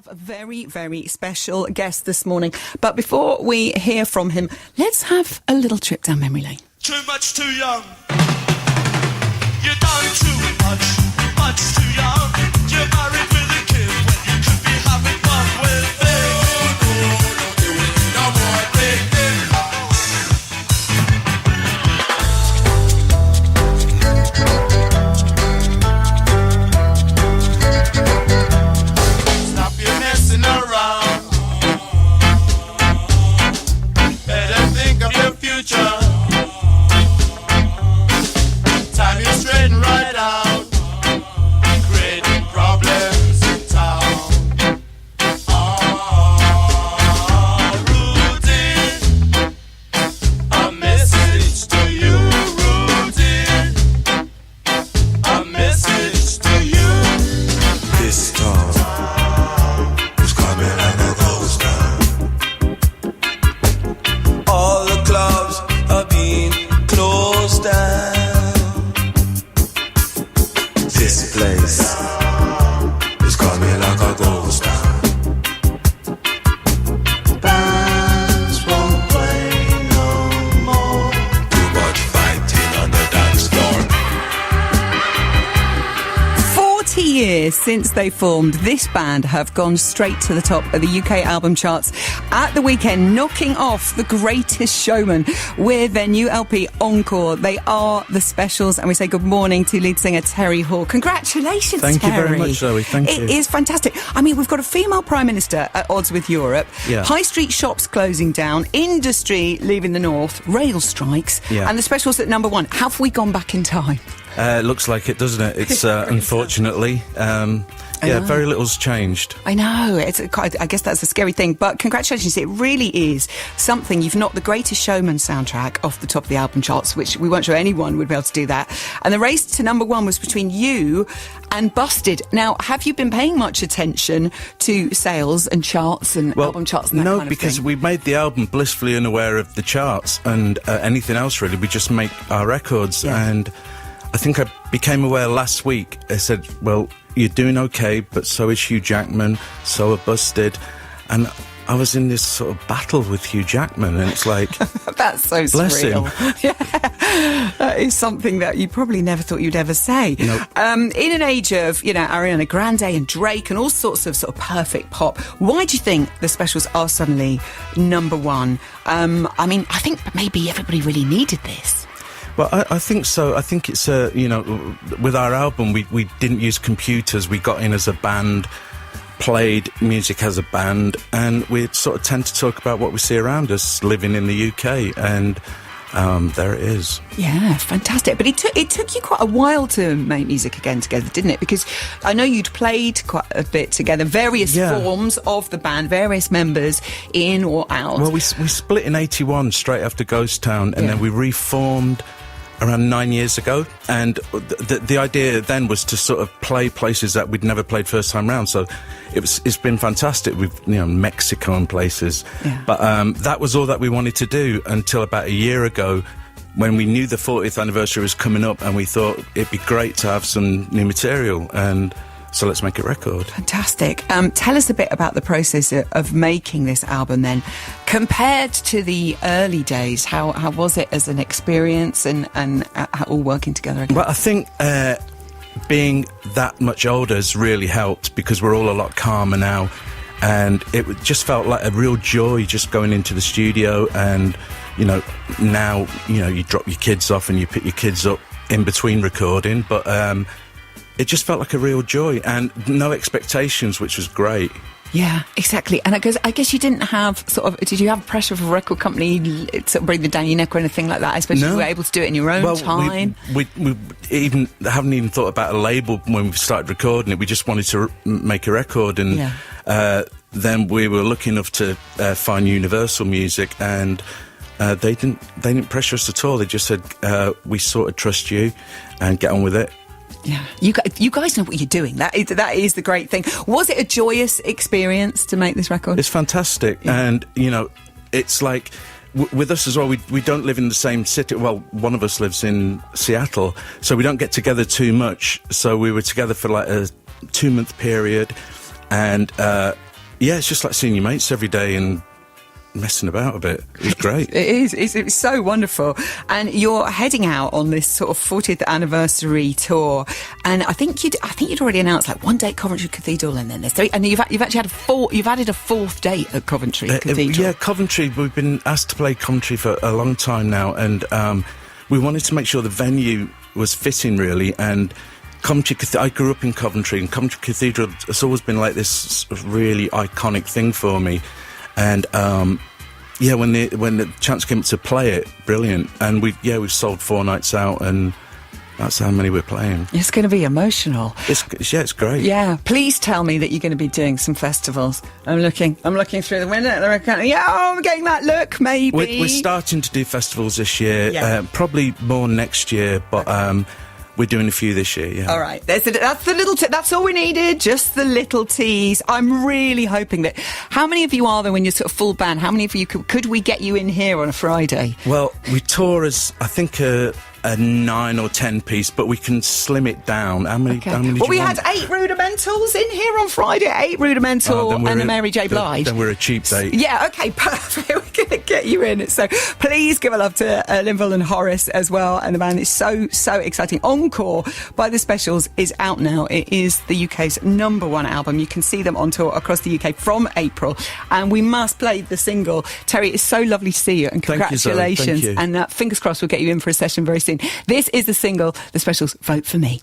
have a very, very special guest this morning. But before we hear from him, let's have a little trip down memory lane. Too much, too young. You're done too much, much too young. You're married with a kid when you could be having fun with me. No more thinking. Stop your messing around. Better think of your future. Time you straighten right out, creating problems in town. Routine, a message to you. Routine, a message to you. This storm is coming like a ghost town. All the clubs are being closed down. This place is coming like a ghost town. Bands won't play no more. Too much fighting on the dance floor. 40 years since they formed, this band have gone straight to the top of the UK album charts at the weekend, knocking off The Greatest Showman with their new LP, Encore. They are The Specials, and we say good morning to lead singer Terry Hall. Congratulations, Thank Terry. you very much, Zoe. Thank you. It is fantastic. I mean, we've got a female Prime Minister at odds with Europe, Yeah. high street shops closing down, industry leaving the north, rail strikes, Yeah. and The Specials at number one. Have we gone back in time? Looks like it, doesn't it? It's unfortunately, very little's changed. I know, I guess that's a scary thing, but congratulations, it really is something. You've knocked The Greatest Showman soundtrack off the top of the album charts, which we weren't sure anyone would be able to do that. And the race to number one was between you and Busted. Now, have you been paying much attention to sales and charts and album charts and that no, kind of because thing? we made the album blissfully unaware of the charts and anything else really. We just make our records, Yeah. and I think I became aware last week. I said, well, you're doing okay, but so is Hugh Jackman, so are Busted. And I was in this sort of battle with Hugh Jackman, and it's like... That's so Bless surreal. him. Yeah, that is something that you probably never thought you'd ever say. Nope. In an age of, Ariana Grande and Drake and all sorts of sort of perfect pop, why do you think The Specials are suddenly number one? I mean, I think maybe everybody really needed this. Well, I think so. I think it's, with our album, we didn't use computers. We got in as a band, played music as a band, and we sort of tend to talk about what we see around us living in the UK, and there it is. Yeah, fantastic. But it took you quite a while to make music again together, didn't it? Because I know you'd played quite a bit together, various forms of the band, various members in or out. Well, we split in 81 straight after Ghost Town, and then we reformed around 9 years ago, and the idea then was to sort of play places that we'd never played first time round. So it's been fantastic with Mexico and places, but that was all that we wanted to do until about a year ago, when we knew the 40th anniversary was coming up, and we thought it'd be great to have some new material, and so let's make a record. Fantastic. Tell us a bit about the process of making this album then. Compared to the early days, how was it as an experience and all working together again? Well, I think being that much older has really helped, because we're all a lot calmer now, and it just felt like a real joy just going into the studio. And now you drop your kids off and you pick your kids up in between recording, but it just felt like a real joy and no expectations, which was great. Yeah, exactly. And I guess you didn't have did you have pressure from a record company to bring them down your neck or anything like that? I suppose you were able to do it in your own time. We haven't even thought about a label when we started recording it. We just wanted to make a record, and then we were lucky enough to find Universal Music, and they didn't pressure us at all. They just said, we sort of trust you and get on with it. Yeah, you guys know what you're doing. That is the great thing. Was it a joyous experience to make this record? It's fantastic, and it's like with us as well. We don't live in the same city. Well, one of us lives in Seattle, so we don't get together too much. So we were together for like a 2-month period, and Yeah, it's just like seeing your mates every day and messing about a bit. It was great. It is. It's so wonderful. And you're heading out on this sort of 40th anniversary tour. And I think you'd already announced like one day at Coventry Cathedral, and then there's 3. And you've actually had you've added a 4th date at Coventry Cathedral. Yeah, Coventry. We've been asked to play Coventry for a long time now, and we wanted to make sure the venue was fitting, really. And Coventry, I grew up in Coventry, and Coventry Cathedral has always been like this really iconic thing for me. And yeah, when the chance came to play it, brilliant. And we've sold 4 nights out, and that's how many we're playing. It's going to be emotional. It's great. Yeah, please tell me that you're going to be doing some festivals. I'm looking through the window. I'm getting that look. Maybe we're starting to do festivals this year. Yeah. Probably more next year, but. We're doing a few this year, yeah. All right, that's the little. That's all we needed. Just the little tease. I'm really hoping that. How many of you are there when you're sort of full band? How many of you could we get you in here on a Friday? Well, we tour as I think a 9 or 10 piece, but we can slim it down. How many? Okay. How many? Well, we had 8 Rudimentals in here on Friday. 8 Rudimental and a Mary J. Blige. Then we're a cheap date. Yeah. Okay. Perfect. We're going to get you in. So please give a love to Linville and Horace as well, and the band is so exciting. Encore by The Specials is out now. It is the UK's #1 album. You can see them on tour across the UK from April, and we must play the single. Terry, it's so lovely to see you, and congratulations. Thank you, Zoe. Thank you. And fingers crossed we'll get you in for a session very soon. This is the single, The Specials, Vote For Me.